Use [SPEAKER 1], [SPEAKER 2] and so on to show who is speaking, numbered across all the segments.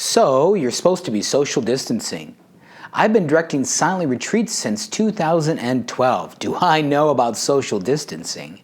[SPEAKER 1] So, you're supposed to be social distancing. I've been directing silent retreats since 2012. Do I know about social distancing?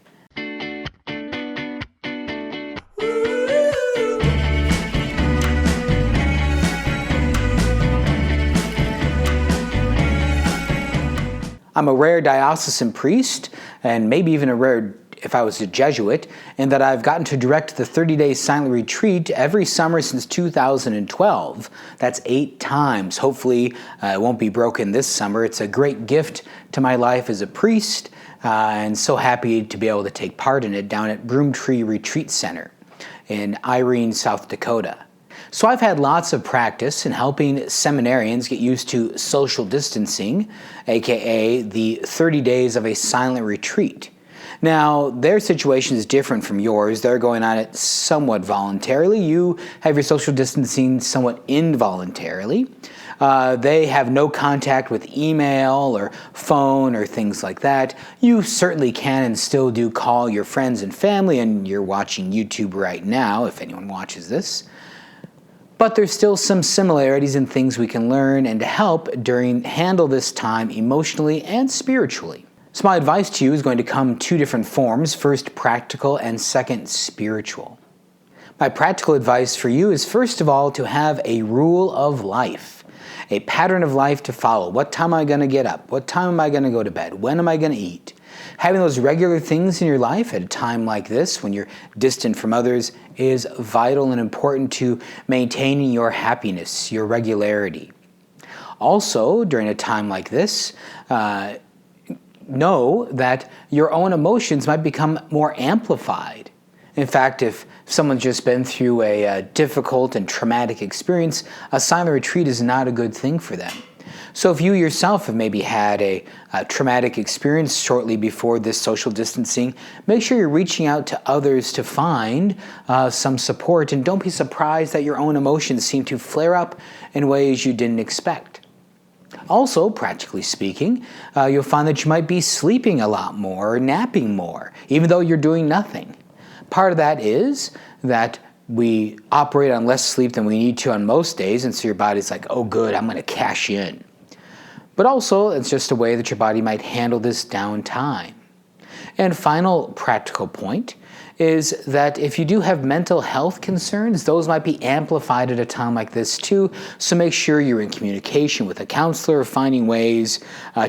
[SPEAKER 1] I'm a rare diocesan priest, and maybe even a rare if I was a Jesuit, in that I've gotten to direct the 30-day silent retreat every summer since 2012. That's 8 times. Hopefully it won't be broken this summer. It's a great gift to my life as a priest, and so happy to be able to take part in it down at Broomtree Retreat Center in Irene, South Dakota. So I've had lots of practice in helping seminarians get used to social distancing, aka the 30 days of a silent retreat. Now, their situation is different from yours. They're going on it somewhat voluntarily. You have your social distancing somewhat involuntarily. They have no contact with email or phone or things like that. You certainly can and still do call your friends and family, and you're watching YouTube right now, if anyone watches this. But there's still some similarities in things we can learn and to help handle this time emotionally and spiritually. So my advice to you is going to come 2 different forms, first practical and second spiritual. My practical advice for you is first of all to have a rule of life, a pattern of life to follow. What time am I going to get up? What time am I going to go to bed? When am I going to eat? Having those regular things in your life at a time like this, when you're distant from others, is vital and important to maintaining your happiness, your regularity. Also, during a time like this, know that your own emotions might become more amplified. In fact, if someone's just been through a difficult and traumatic experience, a silent retreat is not a good thing for them. So if you yourself have maybe had a traumatic experience shortly before this social distancing, make sure you're reaching out to others to find some support, and don't be surprised that your own emotions seem to flare up in ways you didn't expect. Also, practically speaking, you'll find that you might be sleeping a lot more or napping more, even though you're doing nothing. Part of that is that we operate on less sleep than we need to on most days, and so your body's like, oh good, I'm going to cash in. But also, it's just a way that your body might handle this downtime. And final practical point is that if you do have mental health concerns, those might be amplified at a time like this too, so make sure you're in communication with a counselor, finding ways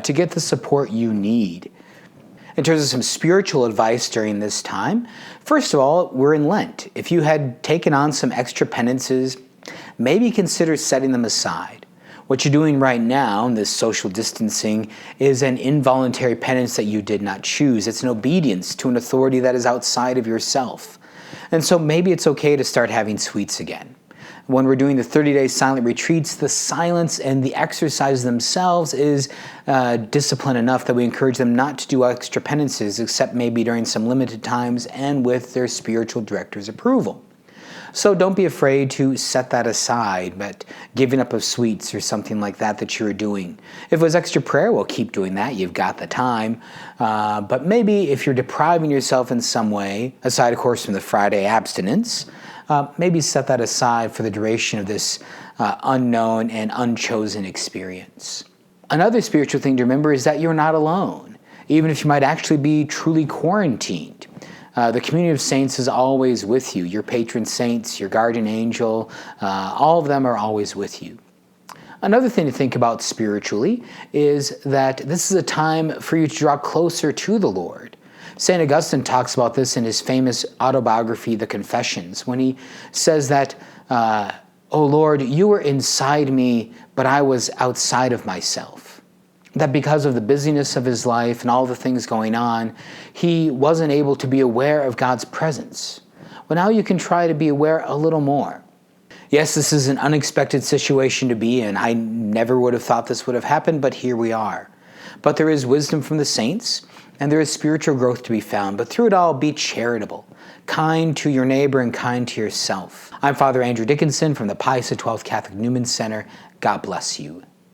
[SPEAKER 1] to get the support you need. In terms of some spiritual advice during this time, first of all, we're in Lent. If you had taken on some extra penances, maybe consider setting them aside. What you're doing right now in this social distancing is an involuntary penance that you did not choose. It's an obedience to an authority that is outside of yourself. And so maybe it's okay to start having sweets again. When we're doing the 30-day silent retreats, the silence and the exercise themselves is discipline enough that we encourage them not to do extra penances, except maybe during some limited times and with their spiritual director's approval. So don't be afraid to set that aside, but giving up of sweets or something like that you're doing. If it was extra prayer, well, keep doing that. You've got the time. But maybe if you're depriving yourself in some way, aside, of course, from the Friday abstinence, maybe set that aside for the duration of this unknown and unchosen experience. Another spiritual thing to remember is that you're not alone, even if you might actually be truly quarantined. The community of saints is always with you. Your patron saints, your guardian angel, all of them are always with you. Another thing to think about spiritually is that this is a time for you to draw closer to the Lord. St. Augustine talks about this in his famous autobiography, The Confessions, when he says that, "O Lord, you were inside me, but I was outside of myself." That because of the busyness of his life and all the things going on, he wasn't able to be aware of God's presence. Well, now you can try to be aware a little more. Yes, this is an unexpected situation to be in. I never would have thought this would have happened, but here we are. But there is wisdom from the saints, and there is spiritual growth to be found. But through it all, be charitable, kind to your neighbor and kind to yourself. I'm Father Andrew Dickinson from the Pius XII Catholic Newman Center. God bless you.